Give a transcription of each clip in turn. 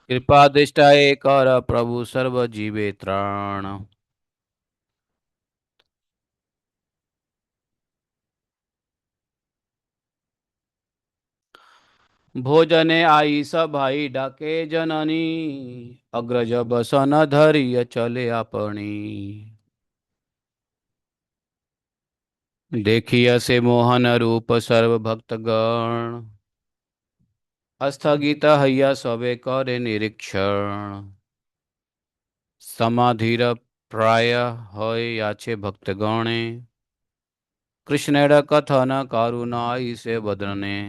कृपा दृष्टाए कर प्रभु सर्व जीवे त्राण। भोजने आई सब भाई डाके जननी। अग्रज बसन धरिय चले अपनी। देखिय से मोहन रूप सर्व भक्तगण। स्थगित हैया सबे करे निरीक्षण। समाधीर प्राय है याचे भक्तगणे। कृष्णेर कथन करुणाई से बदने।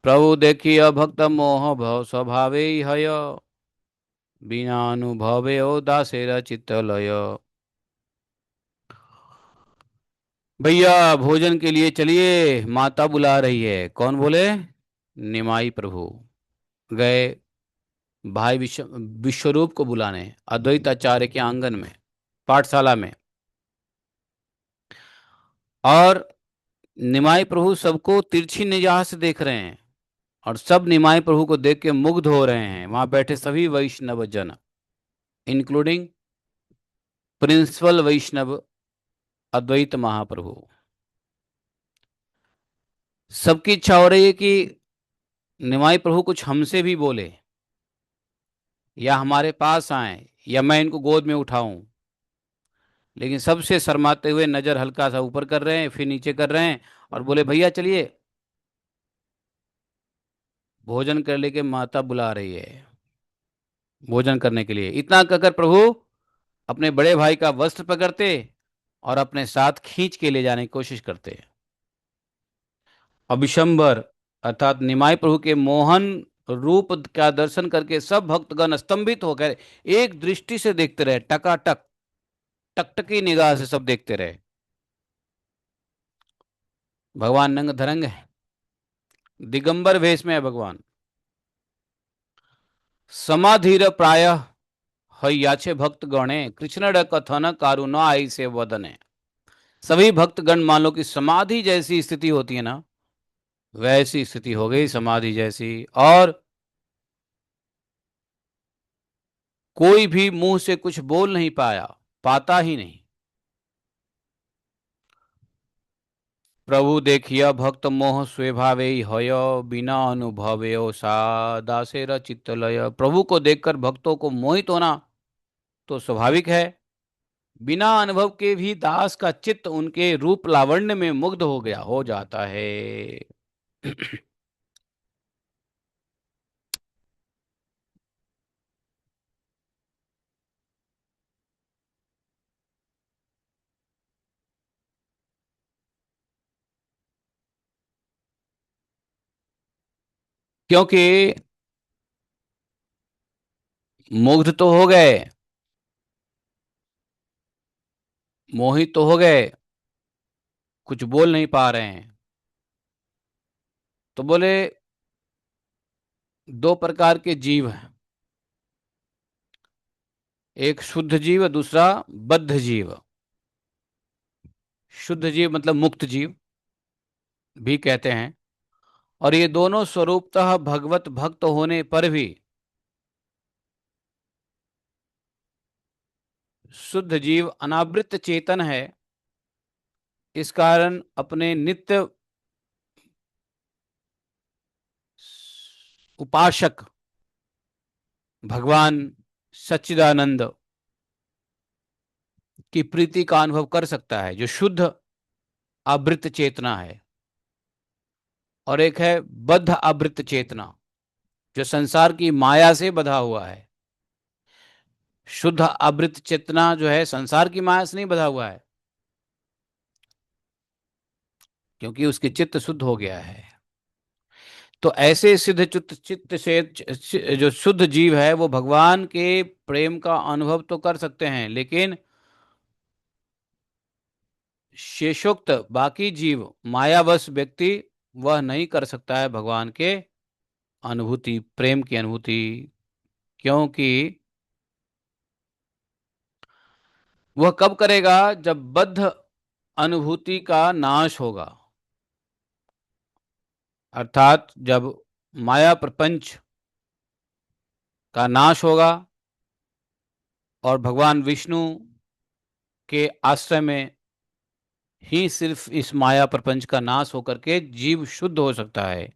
प्रभु देखिय भक्त मोह भव स्वभावे हय। बिना अनुभवे ओ दासेर चित्त लय। भैया भोजन के लिए चलिए, माता बुला रही है। कौन बोले? निमाई प्रभु गए भाई विश्वरूप को बुलाने अद्वैत आचार्य के आंगन में, पाठशाला में। और निमाई प्रभु सबको तिरछी निगाह से देख रहे हैं। और सब निमाई प्रभु को देख के मुग्ध हो रहे हैं, वहां बैठे सभी वैष्णव जन, इंक्लूडिंग प्रिंसिपल वैष्णव अद्वैत महाप्रभु। सबकी इच्छा हो रही है कि निमाई प्रभु कुछ हमसे भी बोले, या हमारे पास आए, या मैं इनको गोद में उठाऊं। लेकिन सबसे शर्माते हुए नजर हल्का सा ऊपर कर रहे हैं, फिर नीचे कर रहे हैं, और बोले भैया चलिए, भोजन कर लेके माता बुला रही है भोजन करने के लिए। इतना कहकर प्रभु अपने बड़े भाई का वस्त्र पकड़ते और अपने साथ खींच के ले जाने की कोशिश करते। अभिशंबर अर्थात निमाई प्रभु के मोहन रूप का दर्शन करके सब भक्तगण स्तंभित होकर एक दृष्टि से देखते रहे, टकाटक टकटकी निगाह से सब देखते रहे। भगवान नंग धरंग है, दिगंबर वेश में है भगवान। समाधीर प्राय हयाचे भक्त गणे कृष्ण कथन कारुण आई से वदने। सभी भक्तगण मान लो कि समाधि जैसी स्थिति होती है ना, वैसी स्थिति हो गई समाधि जैसी। और कोई भी मुंह से कुछ बोल नहीं पाया, पाता ही नहीं। प्रभु देखिया भक्त मोह स्वभावे हय। बिना अनुभवे सा दासेर चित्तलय। प्रभु को देखकर भक्तों को मोहित होना तो स्वाभाविक है। बिना अनुभव के भी दास का चित्त उनके रूप लावण्य में मुग्ध हो गया, हो जाता है। क्योंकि मुग्ध तो हो गए, मोहित तो हो गए, कुछ बोल नहीं पा रहे हैं। तो बोले दो प्रकार के जीव हैं, एक शुद्ध जीव, दूसरा बद्ध जीव। शुद्ध जीव मतलब मुक्त जीव भी कहते हैं। और ये दोनों स्वरूपतः भगवत भक्त होने पर भी शुद्ध जीव अनावृत चेतन है। इस कारण अपने नित्य उपासक भगवान सच्चिदानंद की प्रीति का अनुभव कर सकता है, जो शुद्ध आवृत चेतना है। और एक है बद्ध आवृत चेतना, जो संसार की माया से बधा हुआ है। शुद्ध आवृत चेतना जो है संसार की माया से नहीं बधा हुआ है, क्योंकि उसके चित्त शुद्ध हो गया है। तो ऐसे सिद्ध चित्त चित्त से जो शुद्ध जीव है वो भगवान के प्रेम का अनुभव तो कर सकते हैं, लेकिन शेषोक्त बाकी जीव मायावश व्यक्ति वह नहीं कर सकता है भगवान के अनुभूति, प्रेम की अनुभूति। क्योंकि वह कब करेगा? जब बद्ध अनुभूति का नाश होगा, अर्थात जब माया प्रपंच का नाश होगा और भगवान विष्णु के आश्रय में ही सिर्फ इस माया प्रपंच का नाश होकर के जीव शुद्ध हो सकता है।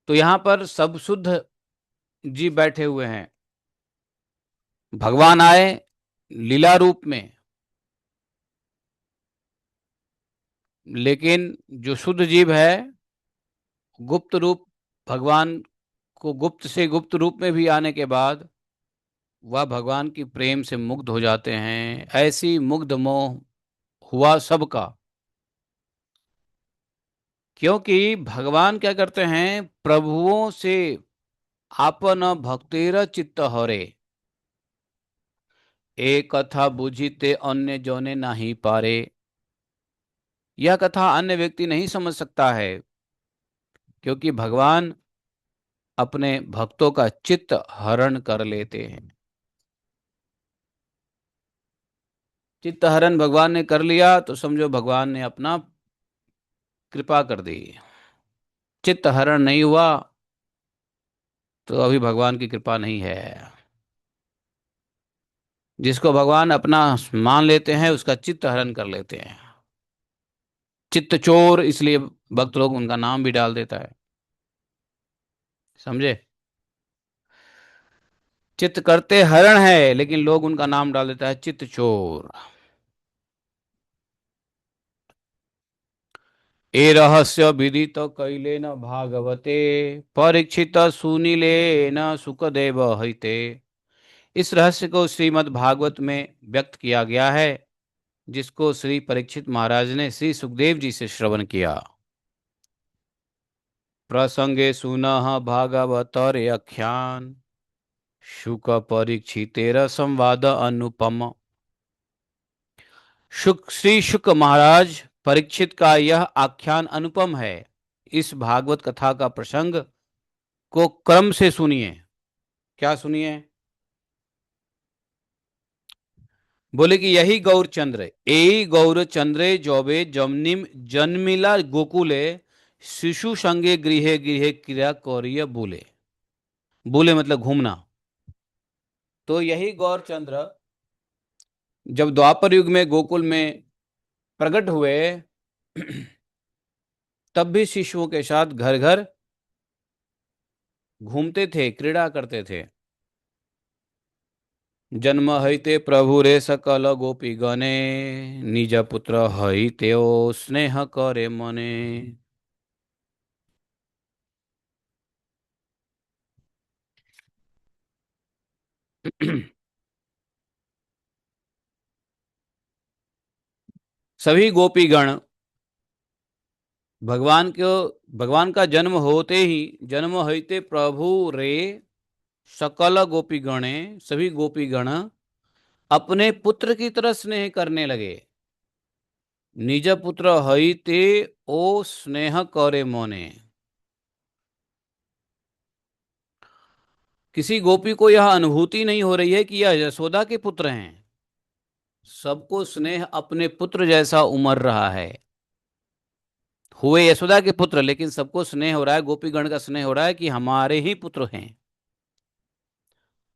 तो यहां पर सब शुद्ध जीव बैठे हुए हैं। भगवान आए लीला रूप में, लेकिन जो शुद्ध जीव है गुप्त रूप, भगवान को गुप्त से गुप्त रूप में भी आने के बाद वह भगवान की प्रेम से मुग्ध हो जाते हैं। ऐसी मुग्ध मोह हुआ सबका, क्योंकि भगवान क्या करते हैं, प्रभुओं से आपन भक्तेर चित्त हरे, एक कथा बुझीते अन्य जोने नहीं पारे। यह कथा अन्य व्यक्ति नहीं समझ सकता है, क्योंकि भगवान अपने भक्तों का चित्त हरण कर लेते हैं। चित्त हरण भगवान ने कर लिया तो समझो भगवान ने अपना कृपा कर दी। चित्त हरण नहीं हुआ तो अभी भगवान की कृपा नहीं है। जिसको भगवान अपना मान लेते हैं उसका चित्त हरण कर लेते हैं। चित्त चोर, इसलिए भक्त लोग उनका नाम भी डाल देता है। समझे? चित्त करते हरण है लेकिन लोग उनका नाम डाल देता है चित्त चोर। ए रहस्य विदित कैले न भागवते, परीक्षित सुनिले न सुखदेव हईते। इस रहस्य को श्रीमद् भागवत में व्यक्त किया गया है, जिसको श्री परीक्षित महाराज ने श्री सुखदेव जी से श्रवण किया। प्रसंगे सुनः भागवतर आख्यान, शुक परीक्षितेर संवाद अनुपम। श्री शुक महाराज परीक्षित का यह आख्यान अनुपम है। इस भागवत कथा का प्रसंग को क्रम से सुनिए। क्या सुनिए? बोले कि यही गौरचंद्र, यही गौरचंद्रे जौबे जमनिम जन्मिला गोकुले, शिशु संगे गृहे गृहे क्रिया कौरिय बोले। बोले मतलब घूमना। तो यही गौरचंद्र जब द्वापर युग में गोकुल में प्रकट हुए तब भी शिशुओं के साथ घर घर घूमते थे, क्रीड़ा करते थे। जन्म हईते प्रभु रे सकल गोपी गणे, निज पुत्र हईते ओ स्नेह करे मने। सभी गोपीगण भगवान का जन्म होते ही, जन्म हईते प्रभु रे सकल गोपीगणे, सभी गोपीगण अपने पुत्र की तरह स्नेह करने लगे। निज पुत्र हईते ओ स्नेह करे मोने। किसी गोपी को यह अनुभूति नहीं हो रही है कि यह यशोदा के पुत्र हैं। सबको स्नेह अपने पुत्र जैसा उमड़ रहा है। हुए यशोदा के पुत्र, लेकिन सबको स्नेह हो रहा है, गोपीगण का स्नेह हो रहा है कि हमारे ही पुत्र हैं।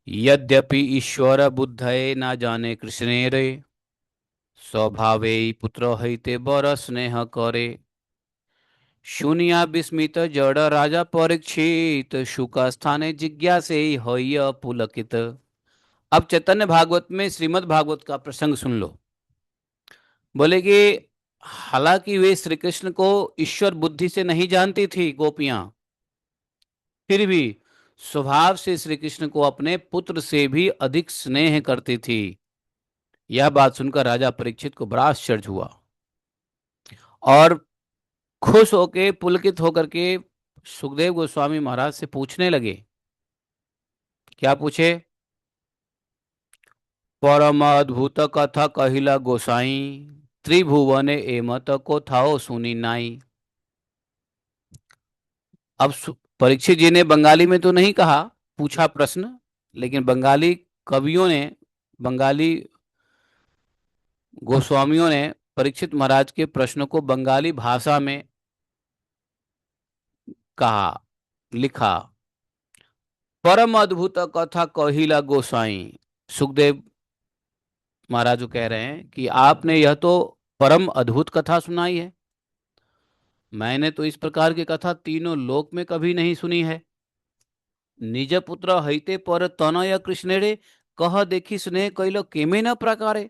यद्यपि ईश्वर बुद्धये ना जाने कृष्णे रे, स्वभावे पुत्र हईते बर स्नेह करे। शुनिया विस्मित जड़ राजा परीक्षित, शुक स्थाने जिज्ञासे हय पुलकित। अब चैतन्य भागवत में श्रीमद् भागवत का प्रसंग सुन लो। बोले कि हालांकि वे श्री कृष्ण को ईश्वर बुद्धि से नहीं जानती थी गोपियां, फिर भी स्वभाव से श्री कृष्ण को अपने पुत्र से भी अधिक स्नेह करती थी। यह बात सुनकर राजा परीक्षित को बड़ा आश्चर्य हुआ और खुश होके पुलकित होकर के सुखदेव गोस्वामी महाराज से पूछने लगे। क्या पूछे? परम अद्भुत कथा कहिला गोसाई, त्रिभुवन एमत को थाओ सुनी नाई। अब परीक्षित जी ने बंगाली में तो नहीं कहा, पूछा प्रश्न, लेकिन बंगाली कवियों ने, बंगाली गोस्वामियों ने परीक्षित महाराज के प्रश्न को बंगाली भाषा में कहा। लिखा। परम अद्भुत कथा कहिला गोसाई। सुखदेव महाराज जो कह रहे हैं कि आपने यह तो परम अद्भुत कथा सुनाई है। मैंने तो इस प्रकार की कथा तीनों लोक में कभी नहीं सुनी है। निज पुत्र हईते पर तनय कृष्णेरे, कह देखी स्नेह कैलो केमे न प्रकारे।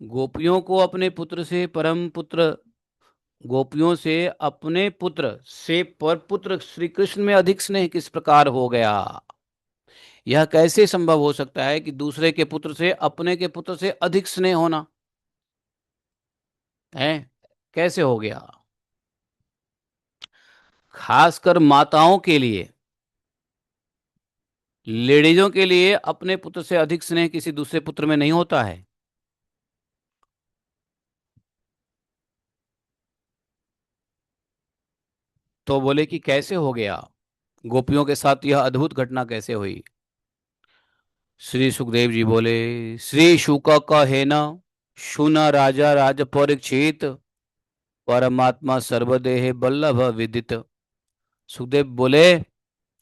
गोपियों को अपने पुत्र से परम पुत्र, गोपियों से अपने पुत्र से पर पुत्र श्री कृष्ण में अधिक स्नेह किस प्रकार हो गया। यह कैसे संभव हो सकता है कि दूसरे के पुत्र से अपने के पुत्र से अधिक स्नेह होना है, कैसे हो गया। खासकर माताओं के लिए, लेडीजों के लिए अपने पुत्र से अधिक स्नेह किसी दूसरे पुत्र में नहीं होता है। तो बोले कि कैसे हो गया, गोपियों के साथ यह अद्भुत घटना कैसे हुई। श्री सुखदेव जी बोले, श्री शुक कहे न, सुन राजा राज परीक्षित, परमात्मा सर्वदेह बल्लभ विदित। सुखदेव बोले,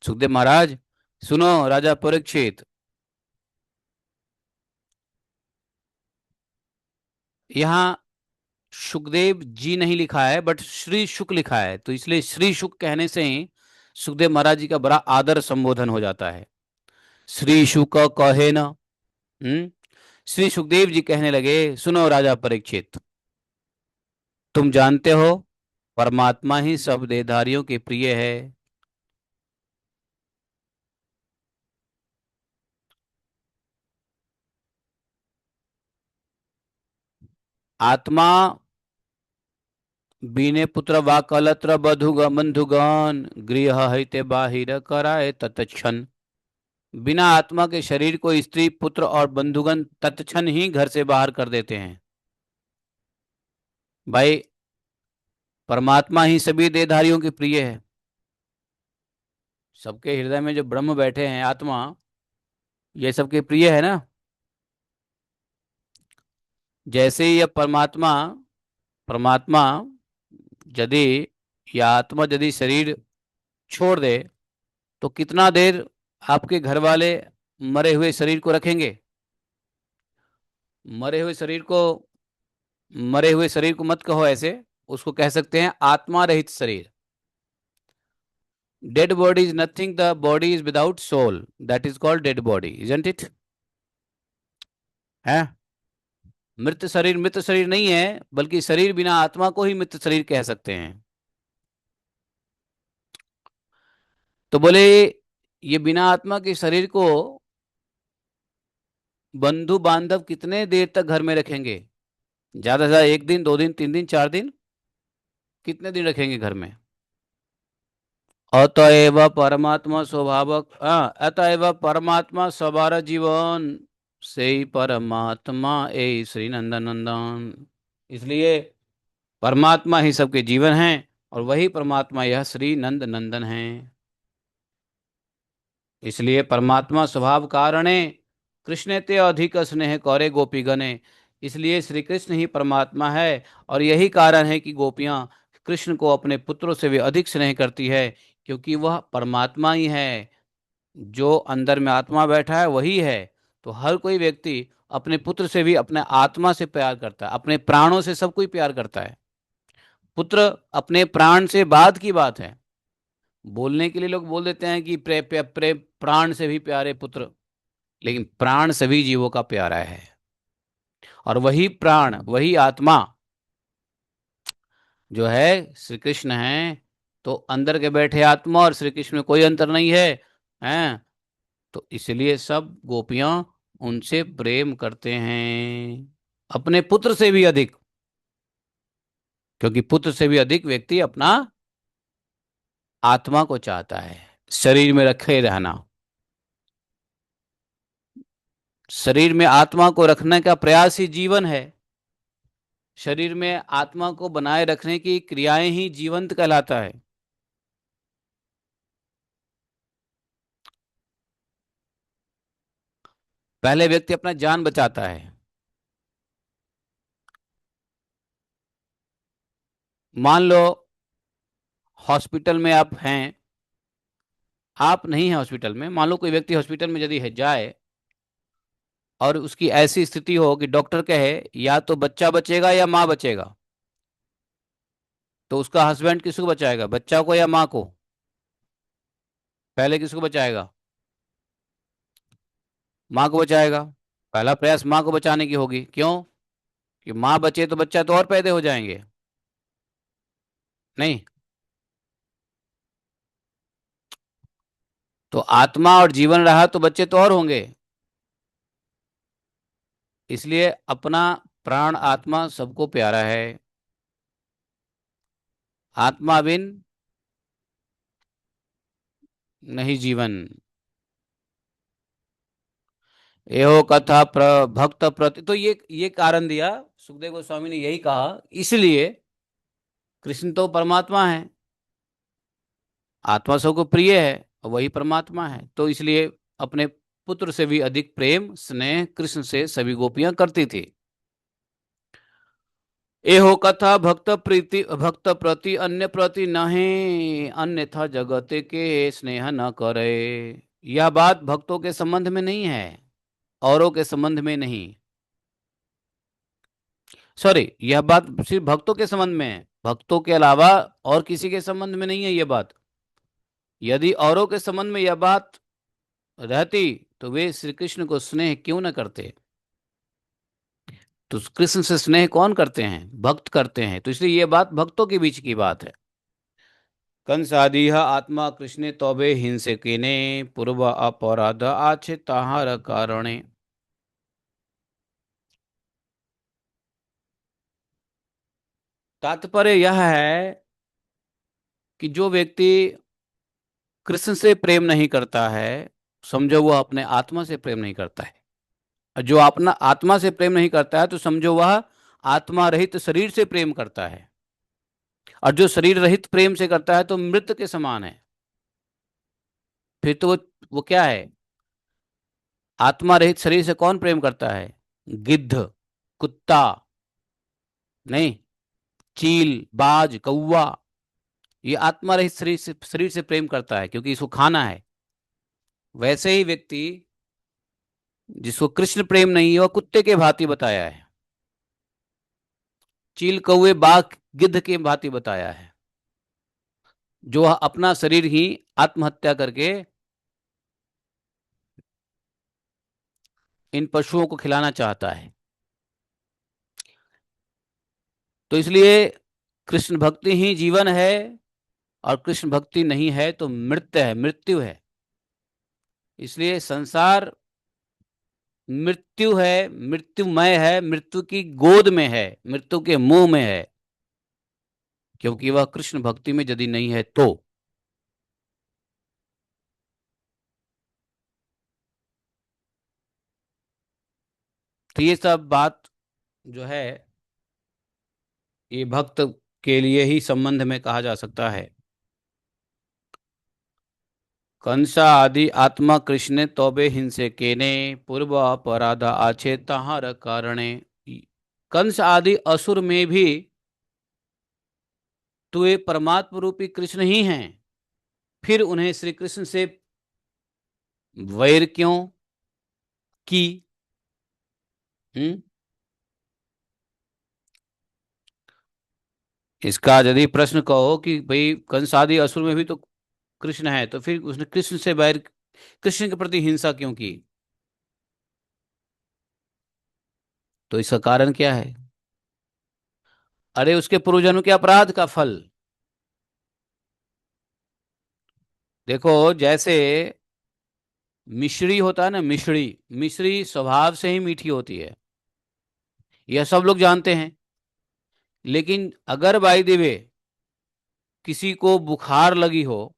सुखदेव महाराज सुनो राजा परीक्षित। यहाँ सुखदेव जी नहीं लिखा है बट श्री शुक लिखा है, तो इसलिए श्री शुक कहने से ही सुखदेव महाराज जी का बड़ा आदर संबोधन हो जाता है। श्री शुक कहे न, श्री सुखदेव जी कहने लगे, सुनो राजा परीक्षित, तुम जानते हो परमात्मा ही सब देहधारियों के प्रिय है। आत्मा बीने पुत्र वाकलत्र बंधुगण, गृह हिते बाहिर कराए तत्क्षण। बिना आत्मा के शरीर को स्त्री पुत्र और बंधुगण तत्क्षण ही घर से बाहर कर देते हैं। भाई, परमात्मा ही सभी देहधारियों के प्रिय है। सबके हृदय में जो ब्रह्म बैठे हैं आत्मा, ये सबके प्रिय है ना। जैसे ही यह परमात्मा, परमात्मा यदि या आत्मा यदि शरीर छोड़ दे तो कितना देर आपके घर वाले मरे हुए शरीर को रखेंगे। मरे हुए शरीर को, मरे हुए शरीर को मत कहो ऐसे, उसको कह सकते हैं आत्मा रहित शरीर। Dead body is nothing, the body is without soul, that is called dead body, isn't it. है, मृत शरीर नहीं है, बल्कि शरीर बिना आत्मा को ही मृत शरीर कह सकते हैं। तो बोले, ये बिना आत्मा के शरीर को बंधु बांधव कितने देर तक घर में रखेंगे। ज्यादा से ज्यादा एक दिन, दो दिन, तीन दिन, चार दिन, कितने दिन रखेंगे घर में। अतएव परमात्मा स्वभावक, अतएव परमात्मा सवार जीवन, से ही परमात्मा ए श्री नंदन नंदन। इसलिए परमात्मा ही सबके जीवन हैं और वही परमात्मा यह श्री नंद नंदन हैं। इसलिए परमात्मा स्वभाव कारणे कृष्ण ते अधिक स्नेह करे गोपी गणे। इसलिए श्री कृष्ण ही परमात्मा है और यही कारण है कि गोपियां कृष्ण को अपने पुत्रों से भी अधिक स्नेह करती है, क्योंकि वह परमात्मा ही है। जो अंदर में आत्मा बैठा है वही है। तो हर कोई व्यक्ति अपने पुत्र से भी अपने आत्मा से प्यार करता है, अपने प्राणों से सब कोई प्यार करता है। पुत्र अपने प्राण से बाद की बात है। बोलने के लिए लोग बोल देते हैं कि प्राण से भी प्यारे पुत्र, लेकिन प्राण सभी जीवों का प्यारा है। और वही प्राण, वही आत्मा जो है श्री कृष्ण है। तो अंदर के बैठे आत्मा और श्री कृष्ण में कोई अंतर नहीं है, हैं। तो इसलिए सब गोपियां उनसे प्रेम करते हैं, अपने पुत्र से भी अधिक। क्योंकि पुत्र से भी अधिक व्यक्ति अपना आत्मा को चाहता है, शरीर में रखे रहना। शरीर में आत्मा को रखने का प्रयास ही जीवन है। शरीर में आत्मा को बनाए रखने की क्रियाएं ही जीवंत कहलाता है। पहले व्यक्ति अपना जान बचाता है। मान लो हॉस्पिटल में आप हैं आप नहीं हैं हॉस्पिटल में, मान लो कोई व्यक्ति हॉस्पिटल में यदि है जाए और उसकी ऐसी स्थिति हो कि डॉक्टर कहे या तो बच्चा बचेगा या माँ बचेगा, तो उसका हस्बैंड किसको बचाएगा, बच्चा को या माँ को? पहले किसको बचाएगा? माँ को बचाएगा। पहला प्रयास माँ को बचाने की होगी, क्यों? कि माँ बचे तो बच्चा तो और पैदा हो जाएंगे। नहीं, तो आत्मा और जीवन रहा तो बच्चे तो और होंगे। इसलिए अपना प्राण आत्मा सबको प्यारा है। आत्मा बिन नहीं जीवन। एहो कथा भक्त प्रति, तो ये कारण दिया सुखदेव गोस्वामी ने, यही कहा इसलिए कृष्ण तो परमात्मा है, आत्मा सबको प्रिय है और वही परमात्मा है, तो इसलिए अपने पुत्र से भी अधिक प्रेम स्नेह कृष्ण से सभी गोपियां करती थी। एहो कथा भक्त प्रति अन्य प्रति नहीं, अन्यथा जगत के स्नेह न करे। यह बात भक्तों के संबंध में नहीं है, औरों के संबंध में नहीं। सॉरी, यह बात सिर्फ भक्तों के संबंध में है, भक्तों के अलावा और किसी के संबंध में नहीं है यह बात। यदि औरों के संबंध में यह बात रहती तो वे श्री कृष्ण को स्नेह क्यों न करते? तो कृष्ण से स्नेह कौन करते हैं? भक्त करते हैं, तो इसलिए यह बात भक्तों के बीच की बात है। कंसादीह आत्मा कृष्णे तौबे हिंसे केने, पूर्व अपराध आछे ताहार कारणे। तात्पर्य यह है कि जो व्यक्ति कृष्ण से प्रेम नहीं करता है, समझो वह अपने आत्मा से प्रेम नहीं करता है। और जो अपना आत्मा से प्रेम नहीं करता है तो समझो वह आत्मा रहित शरीर से प्रेम करता है। और जो शरीर रहित प्रेम से करता है तो मृत के समान है। फिर तो वो क्या है? आत्मा रहित शरीर से कौन प्रेम करता है? गिद्ध, कुत्ता, नहीं, चील, बाज, कौवा, ये आत्मा रहित शरीर से प्रेम करता है क्योंकि इसको खाना है। वैसे ही व्यक्ति जिसको कृष्ण प्रेम नहीं है वह कुत्ते के भांति बताया है, चील, कौवे, बाघ, गिद्ध के भांति बताया है, जो अपना शरीर ही आत्महत्या करके इन पशुओं को खिलाना चाहता है। तो इसलिए कृष्ण भक्ति ही जीवन है, और कृष्ण भक्ति नहीं है तो मृत्यु है, मृत्यु है। इसलिए संसार मृत्यु है, मृत्युमय है, मृत्यु की गोद में है, मृत्यु के मुंह में है, क्योंकि वह कृष्ण भक्ति में यदि नहीं है तो। ये सब बात जो है ये भक्त के लिए ही संबंध में कहा जा सकता है। कंसा आदि आत्मा कृष्ण तौबे हिंसे केने, पूर्व अपराध आछे तहार कारणे। कंस आदि असुर में भी तो ये परमात्म रूपी कृष्ण ही हैं, फिर उन्हें श्री कृष्ण से वैर क्यों की? हम्म इसका यदि प्रश्न कहो कि भाई कंस आदि असुर में भी तो कृष्ण है, तो फिर उसने कृष्ण से वैर, कृष्ण के प्रति हिंसा क्यों की? तो इसका कारण क्या है? अरे उसके पूर्वजन्म के अपराध का फल। देखो, जैसे मिश्री होता है ना, मिश्री, मिश्री स्वभाव से ही मीठी होती है, यह सब लोग जानते हैं। लेकिन अगर बाई द वे किसी को बुखार लगी हो,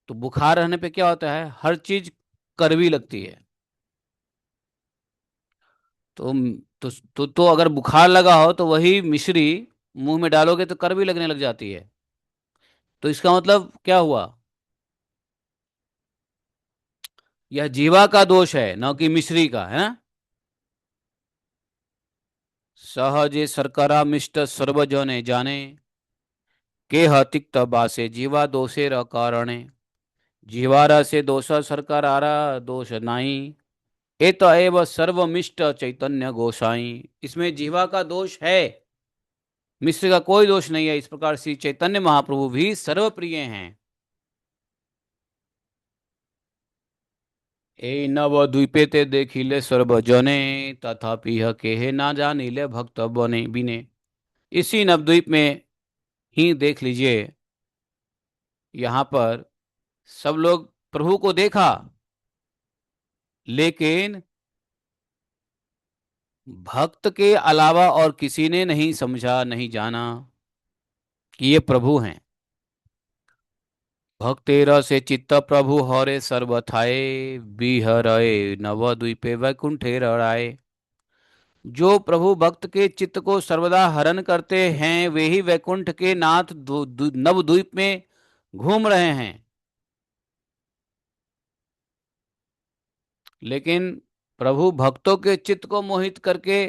तो बुखार रहने पे क्या होता है, हर चीज कड़वी लगती है। तो तो अगर बुखार लगा हो तो वही मिश्री मुंह में डालोगे तो कड़वी लगने लग जाती है। तो इसका मतलब क्या हुआ? यह जीवा का दोष है, न कि मिश्री का, है ना। सहजे शर्करा मिष्ट सर्वजने जाने, के तिक्त बासे जीवा दोषेर कारणे। जीवारा से दोष सरकार आरा दोष नाई। एत एव सर्वमिष्ट चैतन्य गोसाई। इसमें जीवा का दोष है, मिश्र का कोई दोष नहीं है। इस प्रकार श्री चैतन्य महाप्रभु भी सर्वप्रिय हैं। ए नव द्वीपे ते देखिले सर्वजने, तथापि यह केहे ना जानिले भक्त बने बिने। इसी नवद्वीप में ही देख लीजिए, यहाँ पर सब लोग प्रभु को देखा, लेकिन भक्त के अलावा और किसी ने नहीं समझा, नहीं जाना कि ये प्रभु हैं। भक्तेर से चित्त प्रभु हरे सर्वथाए, बिहरए नवद्वीपे वैकुंठे रड़ाए। जो प्रभु भक्त के चित्त को सर्वदा हरण करते हैं, वे ही वैकुंठ के नाथ नवद्वीप में घूम रहे हैं। लेकिन प्रभु भक्तों के चित्त को मोहित करके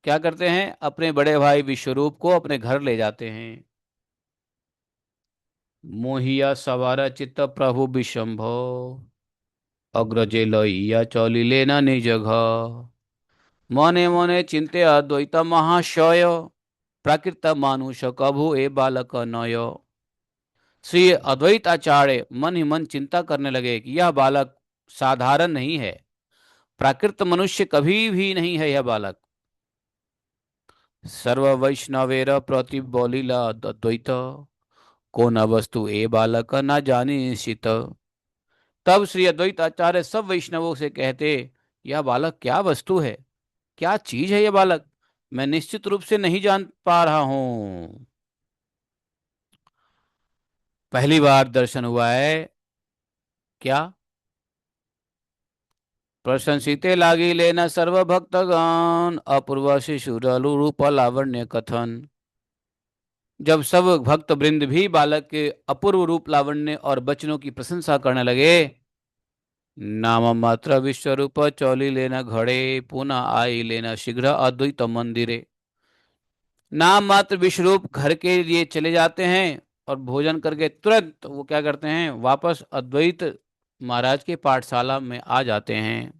क्या करते हैं, अपने बड़े भाई विश्वरूप को अपने घर ले जाते हैं। मोहिया सवार चित्त प्रभु विशंभो, अग्रजे लइया चलिले न निज घर। मने मने चिंते अद्वैत महाशय, प्राकृत मानुष कभु ए बालक नय। श्री अद्वैत आचार्य मन ही मन चिंता करने लगे कि यह बालक साधारण नहीं है, प्राकृत मनुष्य कभी भी नहीं है यह बालक। सर्व वैष्णवेर प्रति बोलिला अद्वैत, को न वस्तु ए बालक न जानी निश्चित। तब श्री अद्वैत आचार्य सब वैष्णवों से कहते, यह बालक क्या वस्तु है, क्या चीज है यह बालक, मैं निश्चित रूप से नहीं जान पा रहा हूं। पहली बार दर्शन हुआ है क्या। प्रशंसिते लागी लेना सर्व भक्तगण, अपूर्व शिशुर रूप लावण्य कथन। जब सब भक्त वृंद भी बालक के अपूर्व रूप लावण्य और बचनों की प्रशंसा करने लगे, नाम मात्र विश्वरूप चौली लेना घड़े, पुनः आई लेना शीघ्र अद्वैत मंदिरे। नाम मात्र विश्वरूप घर के लिए चले जाते हैं और भोजन करके तुरंत वो क्या करते हैं, वापस अद्वैत महाराज के पाठशाला में आ जाते हैं।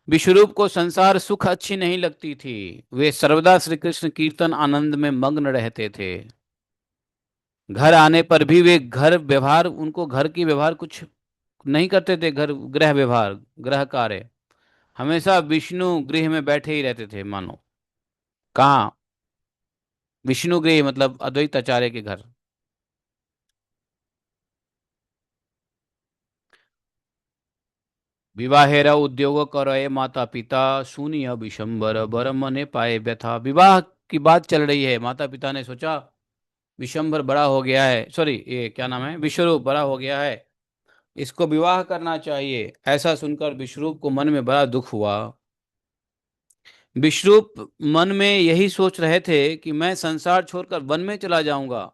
विश्वरूप को संसार सुख अच्छी नहीं लगती थी, वे सर्वदा श्री कृष्ण कीर्तन आनंद में मग्न रहते थे। घर आने पर भी वे घर व्यवहार, उनको घर की व्यवहार कुछ नहीं करते थे, घर गृह व्यवहार गृह कार्य, हमेशा विष्णु गृह में बैठे ही रहते थे मानो। कहाँ, विष्णु गृह मतलब अद्वैत आचार्य के घर। विवाहेरा उद्योग करे माता पिता, सुनिय विशंबर बर मने पाए व्यथा। विवाह की बात चल रही है, माता पिता ने सोचा विशंबर बड़ा हो गया है, सॉरी ये क्या नाम है, विश्वरूप बड़ा हो गया है, इसको विवाह करना चाहिए। ऐसा सुनकर विश्वरूप को मन में बड़ा दुख हुआ। विश्वरूप मन में यही सोच रहे थे कि मैं संसार छोड़कर वन में चला जाऊंगा।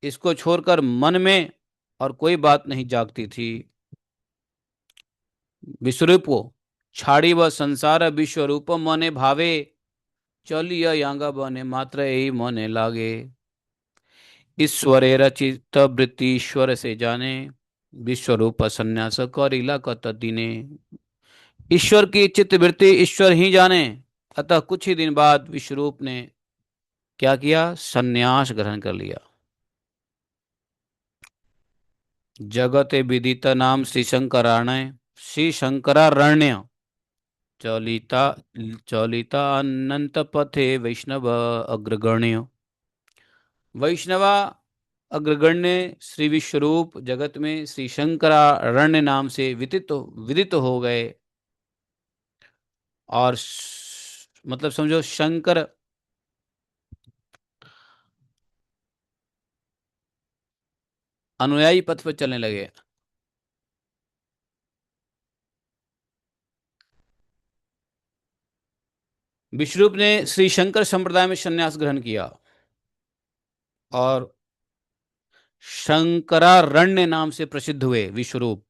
इसको छोड़कर मन में और कोई बात नहीं जागती थी। विश्वरूप को छाड़ी व संसार विश्वरूप मने भावे, चलिय यांगा बने मात्र यही मने लागे। ईश्वरे रचित वृत्ति ईश्वर से जाने, विश्वरूप संन्यास करिला कत दिने। ईश्वर की चित्त वृत्ति ईश्वर ही जाने। अतः कुछ ही दिन बाद विश्वरूप ने क्या किया, संन्यास ग्रहण कर लिया। जगते विदित नाम श्री शंकराणय, श्री शंकरारण्य चलिता, चलिता अनंत पथे वैष्णव अग्रगण्य। वैष्णवा अग्रगण्य श्री विश्वरूप जगत में श्री शंकरारण्य नाम से विदित विदित हो गए। और मतलब समझो शंकर अनुयायी पथ पर चलने लगे। विश्वरूप ने श्री शंकर संप्रदाय में संन्यास ग्रहण किया और शंकरारण्य नाम से प्रसिद्ध हुए विश्वरूप।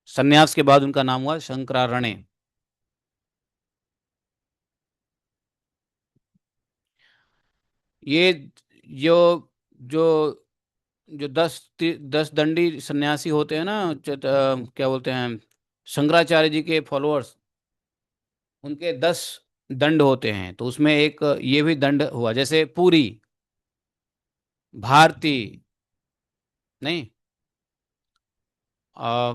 संन्यास के बाद उनका नाम हुआ शंकरारण्य। ये जो जो जो 10 दंडी सन्यासी होते हैं ना, क्या बोलते हैं, शंकराचार्य जी के फॉलोअर्स, उनके 10 दंड होते हैं, तो उसमें एक ये भी दंड हुआ, जैसे पूरी, भारती, नहीं, आ,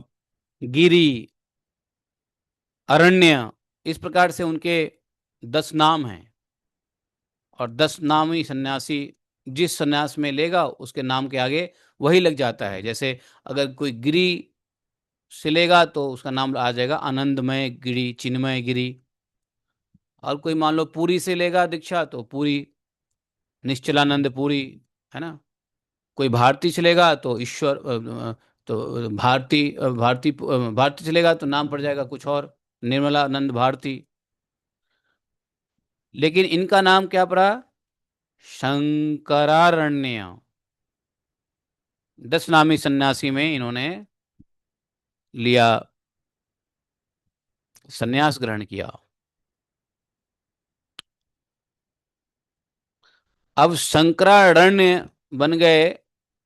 गिरी, अरण्य, इस प्रकार से उनके 10 नाम हैं। और 10 नामी सन्यासी जिस सन्यास में लेगा उसके नाम के आगे वही लग जाता है। जैसे अगर कोई गिरी से लेगा तो उसका नाम आ जाएगा आनंदमय गिरी, चिन्मय गिरी। और कोई मान लो पुरी से लेगा दीक्षा तो पुरी, निश्चलानंद पुरी, है ना। कोई भारती चलेगा तो ईश्वर, तो भारती चलेगा तो नाम पड़ जाएगा कुछ और, निर्मलानंद भारती। लेकिन इनका नाम क्या पड़ा? शंकरारण्य। 10 नामी सन्यासी में इन्होंने लिया, सन्यास ग्रहण किया। अब शंकरारण्य बन गए।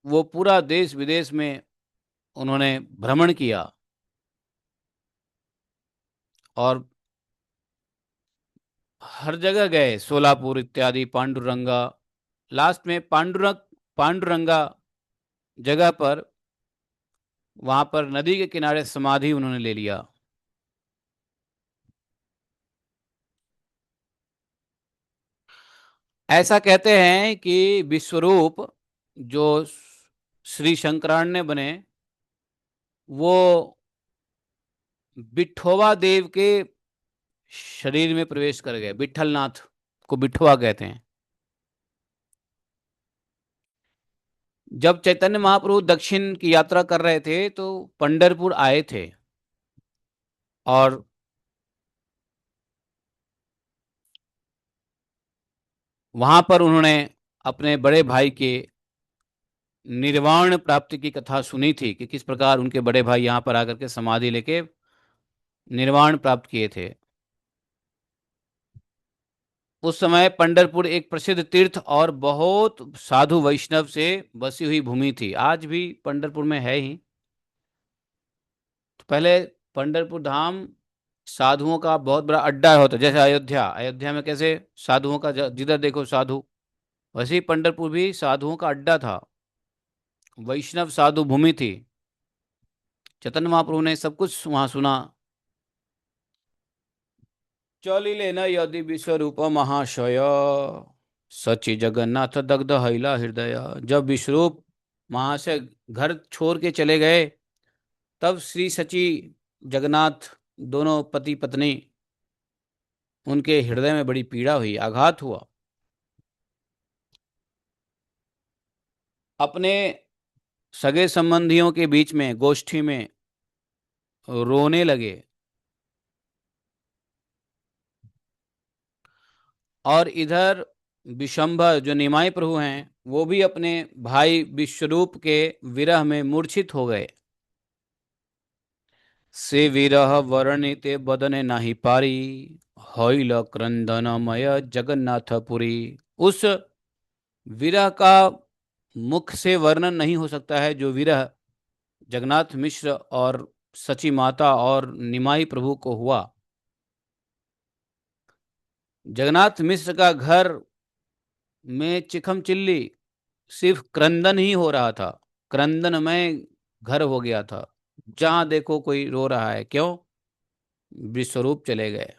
वो पूरा देश विदेश में उन्होंने भ्रमण किया, और हर जगह गए, सोलापुर इत्यादि, पांडुरंगा। लास्ट में पांडुरंगा जगह पर, वहां पर नदी के किनारे समाधि उन्होंने ले लिया। ऐसा कहते हैं कि विश्वरूप जो श्री शंकरारण्य बने, वो विठोबा देव के शरीर में प्रवेश कर गए। विठलनाथ को विठोबा कहते हैं। जब चैतन्य महाप्रभु दक्षिण की यात्रा कर रहे थे तो पंढरपुर आए थे, और वहां पर उन्होंने अपने बड़े भाई के निर्वाण प्राप्ति की कथा सुनी थी, कि किस प्रकार उनके बड़े भाई यहाँ पर आकर के समाधि लेके निर्वाण प्राप्त किए थे। उस समय पंढरपुर एक प्रसिद्ध तीर्थ और बहुत साधु वैष्णव से बसी हुई भूमि थी। आज भी पंढरपुर में है ही। तो पहले पंढरपुर धाम साधुओं का बहुत बड़ा अड्डा होता, जैसे अयोध्या, अयोध्या में कैसे साधुओं का जिधर देखो साधु, वैसे ही पंढरपुर भी साधुओं का अड्डा था, वैष्णव साधु भूमि थी। चैतन्य महाप्रभु ने सब कुछ वहां सुना। चलिले न यदि विश्वरूप महाशय, सची जगन्नाथ दग्ध हैला हृदय। जब विश्वरूप महाशय घर छोड़ के चले गए, तब श्री सची जगन्नाथ, दोनों पति पत्नी, उनके हृदय में बड़ी पीड़ा हुई, आघात हुआ। अपने सगे संबंधियों के बीच में गोष्ठी में रोने लगे। और इधर विशंभर जो निमाई प्रभु हैं, वो भी अपने भाई विश्वरूप के विरह में मूर्छित हो गए। से विरह वर्णिते बदने नाही पारी, हईल क्रंदनमय जगन्नाथपुरी। उस विरह का मुख से वर्णन नहीं हो सकता है, जो विरह जगन्नाथ मिश्र और सची माता और निमाई प्रभु को हुआ। जगन्नाथ मिश्र का घर में चिखम चिल्ली सिर्फ क्रंदन ही हो रहा था, क्रंदनमय घर हो गया था। जहां देखो कोई रो रहा है, क्यों? विश्वरूप चले गए।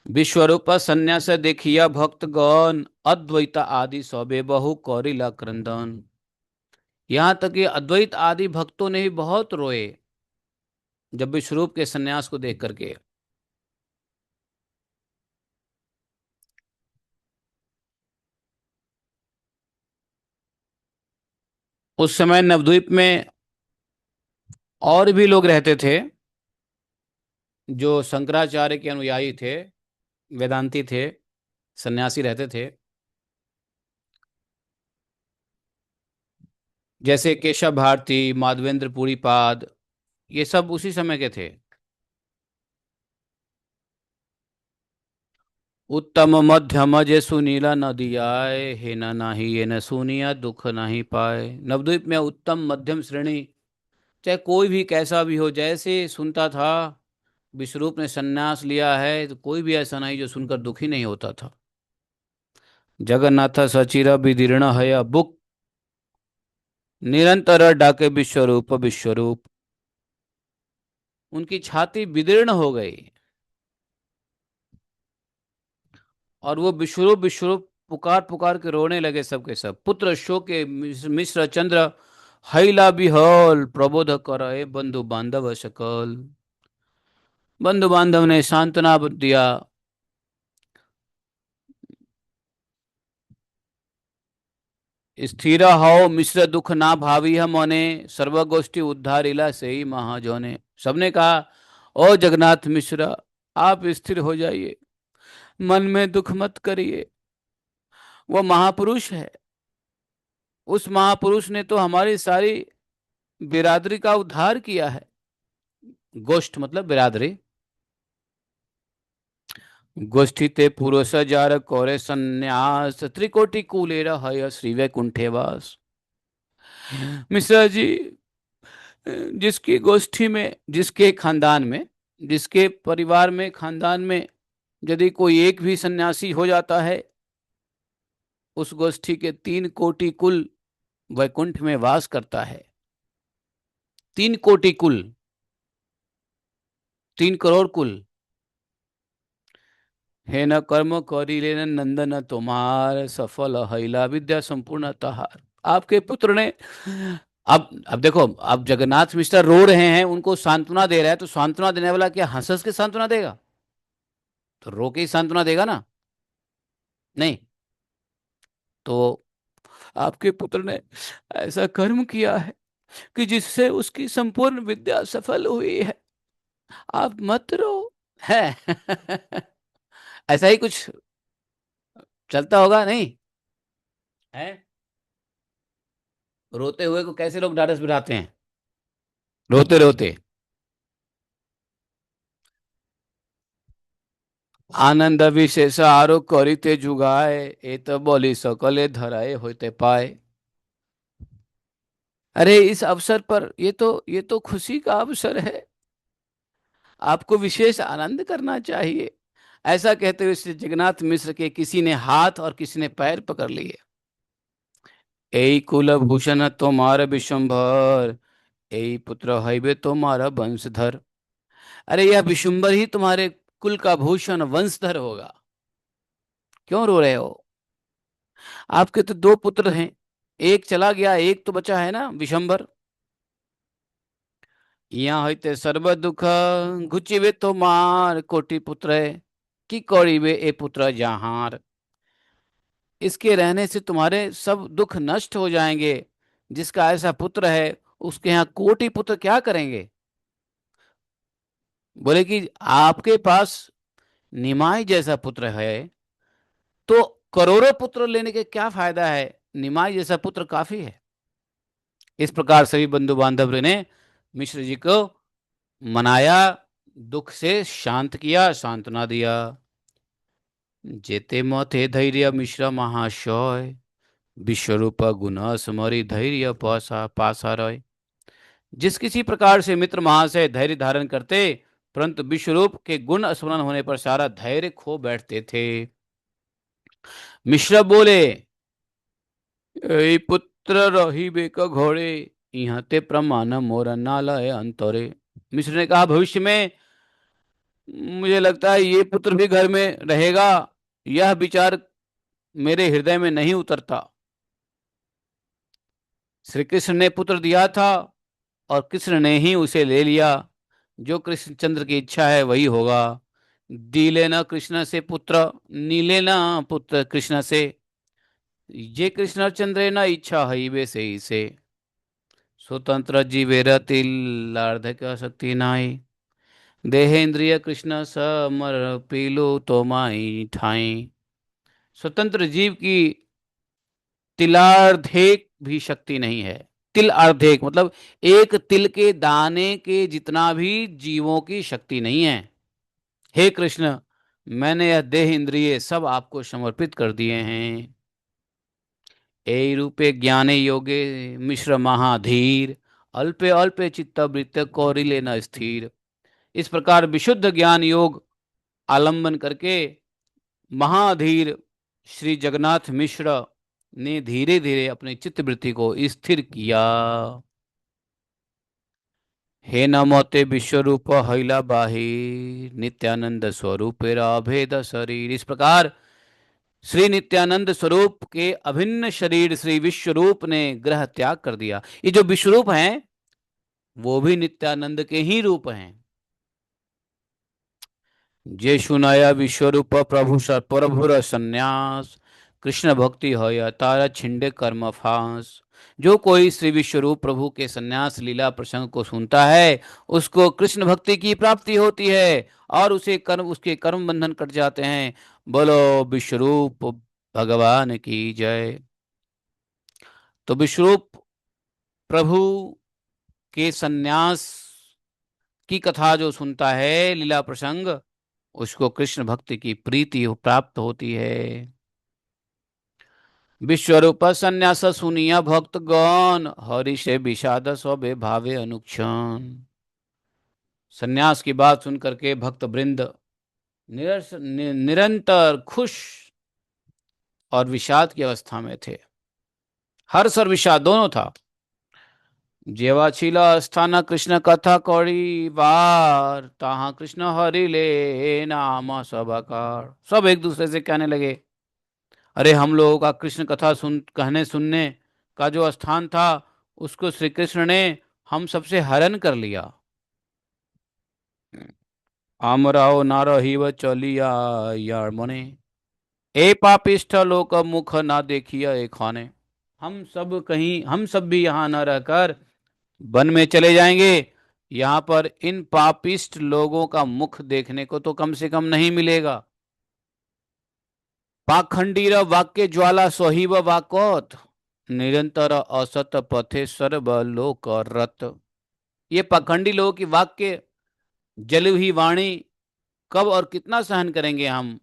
विश्वरूप संन्यास देखिया भक्तगण, अद्वैत आदि सबे बहु कौरिला क्रंदन। यहाँ तक कि अद्वैत आदि भक्तों ने भी बहुत रोए जब विश्वरूप के सन्यास को देख करके। उस समय नवद्वीप में और भी लोग रहते थे, जो शंकराचार्य के अनुयायी थे, वेदांती थे, सन्यासी रहते थे। जैसे केशव भारती, माधवेंद्र पुरीपाद, ये सब उसी समय के थे। उत्तम मध्यम जे सुनीला न दियाए, हे न नाही ये न सुनिया दुख नहीं पाए। नवद्वीप में उत्तम मध्यम श्रेणी, चाहे कोई भी कैसा भी हो, जैसे सुनता था। विश्वरूप ने संन्यास लिया है तो कोई भी ऐसा नहीं जो सुनकर दुखी नहीं होता था। जगन्नाथ सचिर विदीर्ण है बुक, निरंतर डाके विश्वरूप विश्वरूप। उनकी छाती विदीर्ण हो गई और वो विश्वरूप विश्वरूप पुकार पुकार के रोने लगे, सबके सब। पुत्र शोक के मिश्र चंद्र, हैला बिहल प्रबोध करे बंधु बांधव सकल। बंधु बांधव ने सांत्वना दिया। स्थिर हौ मिश्र दुख ना भावी हम मने, सर्वगोष्ठी उद्धारिला से ही महाजोने। सबने कहा, ओ जगन्नाथ मिश्र, आप स्थिर हो जाइए, मन में दुख मत करिए। वो महापुरुष है। उस महापुरुष ने तो हमारी सारी बिरादरी का उद्धार किया है। गोष्ठ मतलब बिरादरी। गोष्ठी ते पुरुष जार कोरे संन्यास, त्रिकोटि कुलेर हय श्री वैकुंठे वास। मिश्रा जी, जिसकी गोष्ठी में, जिसके खानदान में, जिसके परिवार में, खानदान में यदि कोई एक भी सन्यासी हो जाता है, उस गोष्ठी के 3 कोटि कुल वैकुंठ में वास करता है। 3 कोटि कुल, 3 करोड़ कुल। हे न कर्म करी लेन नंदन तुम्हार, सफल हैला विद्या संपूर्ण तहार। आपके पुत्र ने, अब देखो, अब जगन्नाथ मिश्र रो रहे हैं, उनको सांत्वना दे रहा है, तो सांत्वना देने वाला क्या हंस हंस के सांत्वना देगा? तो रो के ही सांत्वना देगा ना? नहीं। तो आपके पुत्र ने ऐसा कर्म किया है कि जिससे उसकी संपूर्ण विद्या सफल हुई है। आप मत रो। है ऐसा ही कुछ चलता होगा, नहीं है? रोते हुए को कैसे लोग ढाढ़स बिठाते हैं? रोते रोते। आनंद विशेष आरो करिते जुगाए, ए तो बोली सकले धराए होते पाए। अरे इस अवसर पर, ये तो खुशी का अवसर है, आपको विशेष आनंद करना चाहिए। ऐसा कहते हुए श्री जगन्नाथ मिश्र के किसी ने हाथ और किसी ने पैर पकड़ लिए। एई कुलभूषण तुम्हार विशंभर, एई पुत्र हईबे तुम्हारा वंशधर। अरे यह विशुंभर ही तुम्हारे कुल का भूषण वंशधर होगा। क्यों रो रहे हो? आपके तो 2 पुत्र हैं, एक चला गया, एक तो बचा है ना, विशंभर। यहाँ होते सर्व दुख, घुचिवे तो मार कोटि पुत्र है, कि कौड़िबे ए पुत्र जहार। इसके रहने से तुम्हारे सब दुख नष्ट हो जाएंगे। जिसका ऐसा पुत्र है, उसके यहाँ कोटि पुत्र क्या करेंगे? बोले कि आपके पास निमाई जैसा पुत्र है, तो करोड़ों पुत्र लेने के क्या फायदा है? निमाई जैसा पुत्र काफी है। इस प्रकार सभी बंधु बांधव ने मिश्र जी को मनाया, दुख से शांत किया, सांत्वना दिया। जेते मथे धैर्य मिश्र महाशय, विश्वरूप गुण स्मरि धैर्य पासा पासा रहे। जिस किसी प्रकार से मित्र महाशय धैर्य धारण करते, परंतु विश्वरूप के गुण स्मरण होने पर सारा धैर्य खो बैठते थे। मिश्र बोले, "ऐ पुत्र रहिबे क घोड़े, यहाँ ते प्रमाण मोर नालय अंतरे।" मिश्र ने कहा, भविष्य में मुझे लगता है ये पुत्र भी घर में रहेगा। यह विचार मेरे हृदय में नहीं उतरता। श्री कृष्ण ने पुत्र दिया था और कृष्ण ने ही उसे ले लिया। जो कृष्ण चंद्र की इच्छा है वही होगा। दीले न कृष्ण से पुत्र, नीले न पुत्र कृष्ण से। ये कृष्ण चंद्र न इच्छा है वे से ही से। स्वतंत्र जीवेर तिल लार्धक शक्ति नाई, देहेंद्रिय कृष्ण समर पीलो तो माई ठाई। स्वतंत्र जीव की तिलार्धेक भी शक्ति नहीं है। तिल अर्धेक मतलब एक तिल के दाने के जितना भी जीवों की शक्ति नहीं है। हे कृष्ण, मैंने यह देह इंद्रिय सब आपको समर्पित कर दिए हैं। ए रूपे ज्ञाने योगे मिश्र महाधीर, अल्पे अल्पे चित्त वृत्त कौरिले न स्थिर। इस प्रकार विशुद्ध ज्ञान योग आलंबन करके महाधीर श्री जगन्नाथ मिश्र ने धीरे धीरे अपनी चित्तवृत्ति को स्थिर किया। हे नमोते विश्वरूप हैला बाहिर, नित्यानंद स्वरूप अभेद शरीर। इस प्रकार श्री नित्यानंद स्वरूप के अभिन्न शरीर श्री विश्वरूप ने ग्रह त्याग कर दिया। ये जो विश्वरूप हैं वो भी नित्यानंद के ही रूप हैं। जे सुनाया विश्वरूप प्रभु प्रभुर संन्यास, कृष्ण भक्ति होय तारा छिंडे कर्म फांस। जो कोई श्री विश्वरूप प्रभु के संन्यास लीला प्रसंग को सुनता है उसको कृष्ण भक्ति की प्राप्ति होती है और उसे कर्म उसके कर्म बंधन कट जाते हैं। बोलो विश्वरूप भगवान की जय। तो विश्वरूप प्रभु के संन्यास की कथा जो सुनता है लीला प्रसंग, उसको कृष्ण भक्ति की प्रीति प्राप्त होती है। विश्वरूप संन्यास सुनिया भक्त गण, हरि से विषाद सबे भावे अनुक्षण। संन्यास की बात सुन करके भक्त वृंद निरंतर खुश और विषाद की अवस्था में थे। हर्ष और विषाद दोनों था। जेवा छिला स्थान कृष्ण कथा कौड़ी बार, तहाँ कृष्ण हरि ले नाम सभाकार। सब एक दूसरे से कहने लगे, अरे हम लोगों का कृष्ण कथा कहने सुनने का जो स्थान था उसको श्री कृष्ण ने हम सबसे हरण कर लिया। आमराव नारहिव चलिया यार मने, ए पापिष्ठ लोक मुख ना देखिया ए खाने। हम सब भी यहाँ न रहकर वन में चले जाएंगे। यहाँ पर इन पापिष्ठ लोगों का मुख देखने को तो कम से कम नहीं मिलेगा। पाखंडीर वाक्य ज्वाला सोहिब वाकोत, निरंतर असत पथे सर्व लोक रत। ये पाखंडी लोगों की वाक्य जली हुई वाणी कब और कितना सहन करेंगे हम।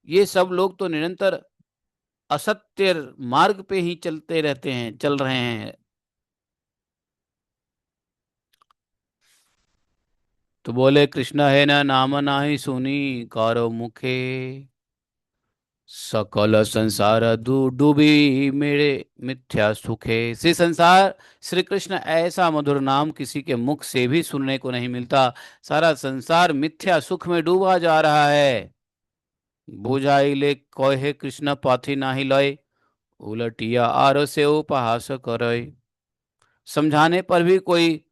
ये सब लोग तो निरंतर असत्य मार्ग पे ही चलते रहते हैं, चल रहे हैं। तो बोले कृष्ण है ना नाम नाही सुनी, कारो मुखे सकल संसार डूबी मेरे मिथ्या सुखे। श्री संसार श्री कृष्ण ऐसा मधुर नाम किसी के मुख से भी सुनने को नहीं मिलता। सारा संसार मिथ्या सुख में डूबा जा रहा है। बुझाई ले कहे कृष्ण पाथी नाही लय, उलटिया आर से उपहास करय। समझाने पर भी कोई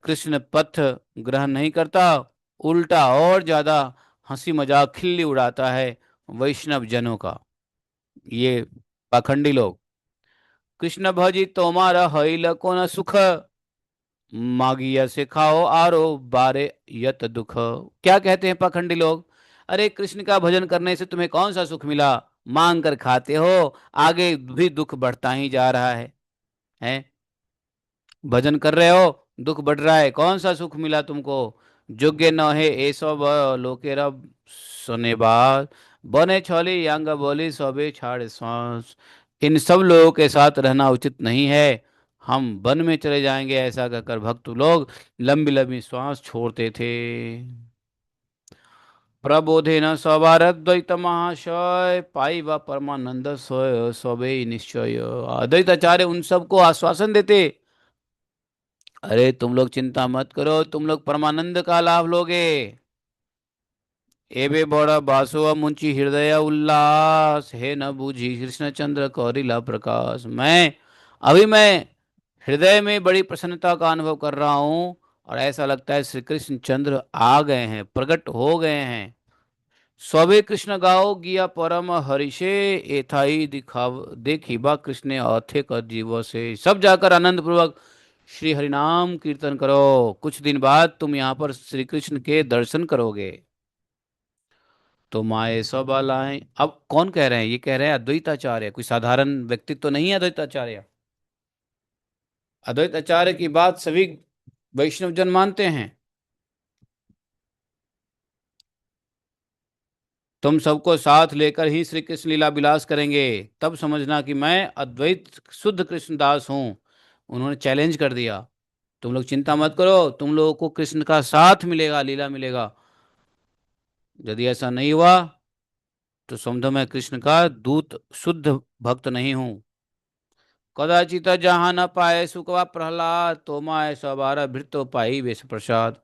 कृष्ण पथ ग्रहण नहीं करता, उल्टा और ज्यादा हंसी मजाक खिल्ली उड़ाता है वैष्णव जनों का। ये पाखंडी लोग। कृष्ण भजी तोमारा हईल को न सुख, मागिया से खाओ आरो बारे यत दुख। क्या कहते हैं पाखंडी लोग, अरे कृष्ण का भजन करने से तुम्हें कौन सा सुख मिला, मांग कर खाते हो, आगे भी दुख बढ़ता ही जा रहा है। हैं? भजन कर रहे हो दुख बढ़ रहा है, कौन सा सुख मिला तुमको। योग्य न है ए सब लोकेरा सुने बात, बने छोली यांग बोली सबे छाड़ श्वास। इन सब लोगों के साथ रहना उचित नहीं है, हम वन में चले जाएंगे। ऐसा कहकर भक्त लोग लंबी लंबी श्वास छोड़ते थे। प्रबोधे न सवार द्वैत महाशय, पाई व परमानंद सोय सबे निश्चय। अद्वैत आचार्य उन सबको आश्वासन देते, अरे तुम लोग चिंता मत करो, तुम लोग परमानंद का लाभ लोगे। एबे बड़ा बासुआ मुंची हृदय उल्लास, है न बूझी कृष्णचंद्र कौरिला प्रकाश। मैं हृदय में बड़ी प्रसन्नता का अनुभव कर रहा हूँ और ऐसा लगता है श्री कृष्ण चंद्र आ गए हैं, प्रकट हो गए हैं। सबे कृष्ण गाओ गिया परम हरिषे, एथाई दिखाव देखी बा कृष्ण अथे कर जीव से। सब जाकर आनंद पूर्वक श्री हरिनाम कीर्तन करो, कुछ दिन बाद तुम यहाँ पर श्री कृष्ण के दर्शन करोगे। तो माए सब आलाएं। अब कौन कह रहे हैं, ये कह रहे हैं अद्वैताचार्य, कोई साधारण व्यक्ति तो नहीं है अद्वैताचार्य। अद्वैताचार्य की बात सभी वैष्णव जन मानते हैं। तुम सबको साथ लेकर ही श्री कृष्ण लीला विलास करेंगे, तब समझना कि मैं अद्वैत शुद्ध कृष्णदास हूँ। उन्होंने चैलेंज कर दिया, तुम लोग चिंता मत करो, तुम लोगों को कृष्ण का साथ मिलेगा, लीला मिलेगा। यदि ऐसा नहीं हुआ तो समझो मैं कृष्ण का दूत शुद्ध भक्त नहीं हूँ। कदाचित जहाँ न पाए सुखवा प्रहलाद, तो माय सवार भृतो पाई वेश प्रसाद।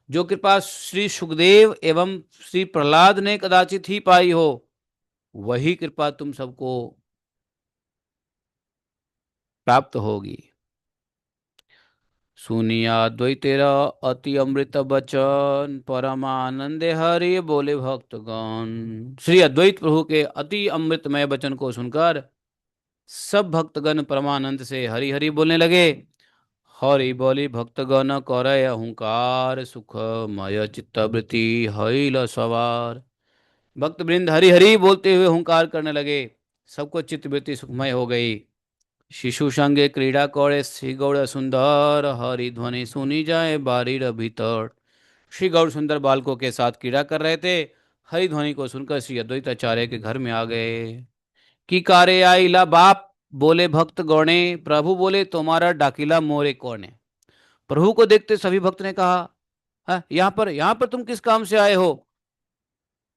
जो कृपा श्री सुखदेव एवं श्री प्रहलाद ने कदाचित ही पाई हो, वही कृपा तुम सबको प्राप्त होगी। सुनिया द्वैतेरा अति अमृत बचन, परमानंदे हरि बोले भक्तगण। श्री अद्वैत प्रभु के अति अमृतमय वचन को सुनकर सब भक्तगण परमानंद से हरि हरि बोलने लगे। हरि बोली भक्तगण करे अहंकार, सुखमय चित्तवृत्ति हईल सवार। भक्त वृंद हरि हरि बोलते हुए हुंकार करने लगे, सबको चित्तवृत्ति सुखमय हो गई। शिशु संगे क्रीड़ा करे श्री गौड़ सुंदर, हरि ध्वनि सुनी जाए बारीर भीतर। श्री गौड़ सुंदर बालकों के साथ क्रीड़ा कर रहे थे। हरि ध्वनि को सुनकर श्री अद्वैताचार्य के घर में आ गए। की कारे आइला बाप, बोले भक्त गौणे। प्रभु बोले तुम्हारा डाकिला मोरे कौन है। प्रभु को देखते सभी भक्त ने कहा, "हाँ, यहाँ पर तुम किस काम से आए हो?"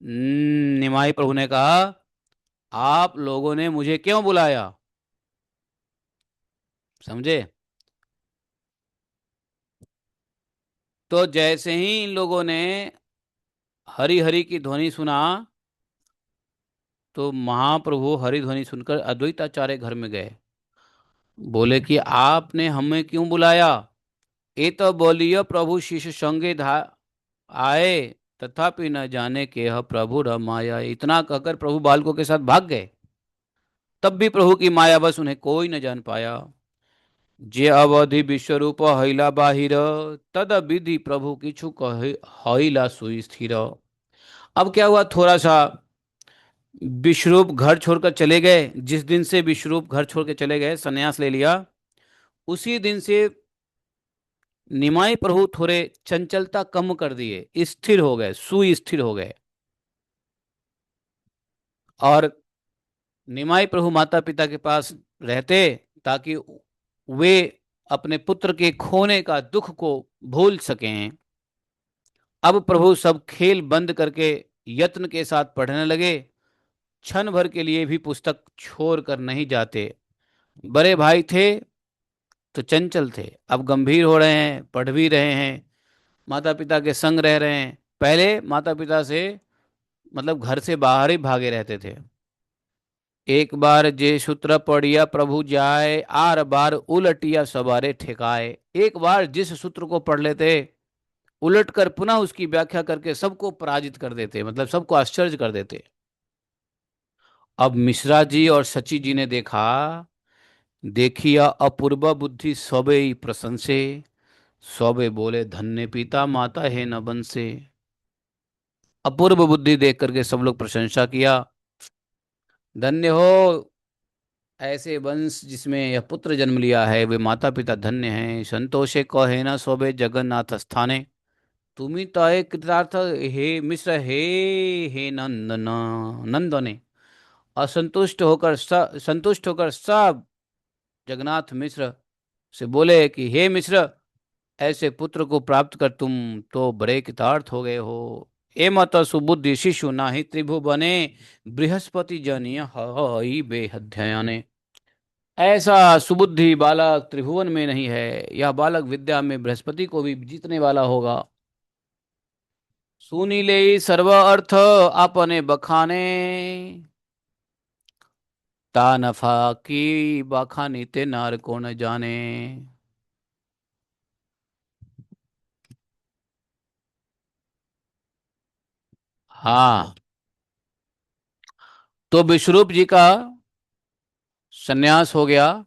निमाई प्रभु ने कहा, आप लोगों ने मुझे क्यों बुलाया? समझे? तो जैसे ही इन लोगों ने हरि हरि की ध्वनि सुना, तो महाप्रभु हरि ध्वनि सुनकर अद्वैताचार्य घर में गए। बोले कि आपने हमें क्यों बुलाया? ये तो बोलियो प्रभु शिष्य संगे धा आए, तथापि न जाने के यह प्रभु र माया। इतना कहकर प्रभु बालकों के साथ भाग गए। तब भी प्रभु की माया बस उन्हें कोई न जान पाया। जे अवधि विश्वरूप हईला बाहिर, तद विधि प्रभु किछु कहे हईला सुई स्थिर। अब क्या हुआ, थोड़ा सा विश्वरूप घर छोड़कर चले गए। जिस दिन से विश्वरूप घर छोड़ के चले गए, संन्यास ले लिया, उसी दिन से निमाई प्रभु थोड़े चंचलता कम कर दिए, स्थिर हो गए, सुस्थिर हो गए। और निमाई प्रभु माता पिता के पास रहते, ताकि वे अपने पुत्र के खोने का दुख को भूल सकें। अब प्रभु सब खेल बंद करके यत्न के साथ पढ़ने लगे। क्षण भर के लिए भी पुस्तक छोड़ कर नहीं जाते। बड़े भाई थे तो चंचल थे, अब गंभीर हो रहे हैं, पढ़ भी रहे हैं, माता पिता के संग रह रहे हैं। पहले माता पिता से मतलब घर से बाहर ही भागे रहते थे। एक बार जे सूत्र पढ़िया प्रभु जाए, आर बार उलटिया सवारे ठेकाए। एक बार जिस सूत्र को पढ़ लेते, उलट कर पुनः उसकी व्याख्या करके सबको पराजित कर देते, मतलब सबको आश्चर्य कर देते। अब मिश्रा जी और सची जी ने देखा, देखिया अपूर्व बुद्धि सबे ही प्रशंसे। सबे बोले धन्य पिता माता है न बंसे। अपूर्व बुद्धि देख करके सब लोग प्रशंसा किया, धन्य हो ऐसे वंश जिसमें यह पुत्र जन्म लिया है, वे माता पिता धन्य हैं। संतोषे कहे न सोबे जगन्नाथ स्थाने। तुम्ही तय कृतार्थ हे मिश्र हे नंदन नंदने। संतुष्ट होकर सब जगन्नाथ मिश्र से बोले कि हे मिश्र, ऐसे पुत्र को प्राप्त कर तुम तो बड़े कृतार्थ हो गए हो। ए मत सुबुद्धि शिशु नाही त्रिभुवने, बृहस्पति जनिय हई बेहद्याने। ऐसा सुबुद्धि बालक त्रिभुवन में नहीं है, यह बालक विद्या में बृहस्पति को भी जीतने वाला होगा। सुनी ले सर्व अर्थ अपने बखाने, ता नफा की बखानी ते नार को न जाने। हाँ, तो विश्वरूप जी का सन्यास हो गया।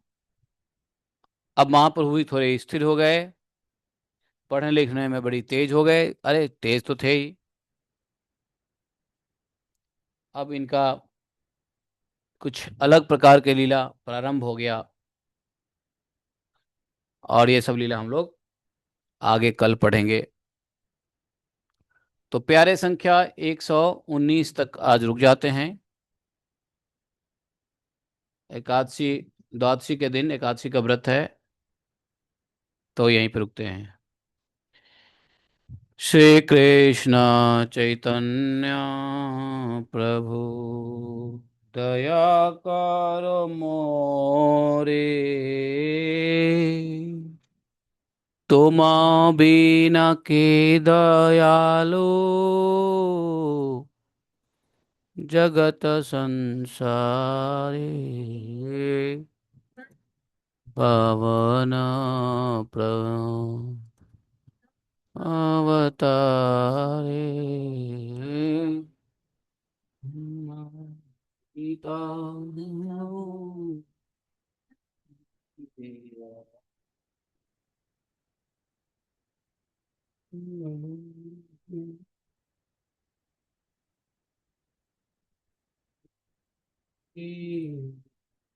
अब महाप्रभु भी थोड़े स्थिर हो गए, पढ़ने लिखने में बड़ी तेज हो गए। अरे तेज तो थे ही। अब इनका कुछ अलग प्रकार के लीला प्रारंभ हो गया, और ये सब लीला हम लोग आगे कल पढ़ेंगे। तो प्यारे संख्या 119 तक आज रुक जाते हैं। एकादशी, द्वादशी के दिन एकादशी का व्रत है, तो यहीं पे रुकते हैं। श्री कृष्ण चैतन्य प्रभु दया करो मोरे, तुम बिना के दयालो जगत संसारे, पवन अवतारे, सीता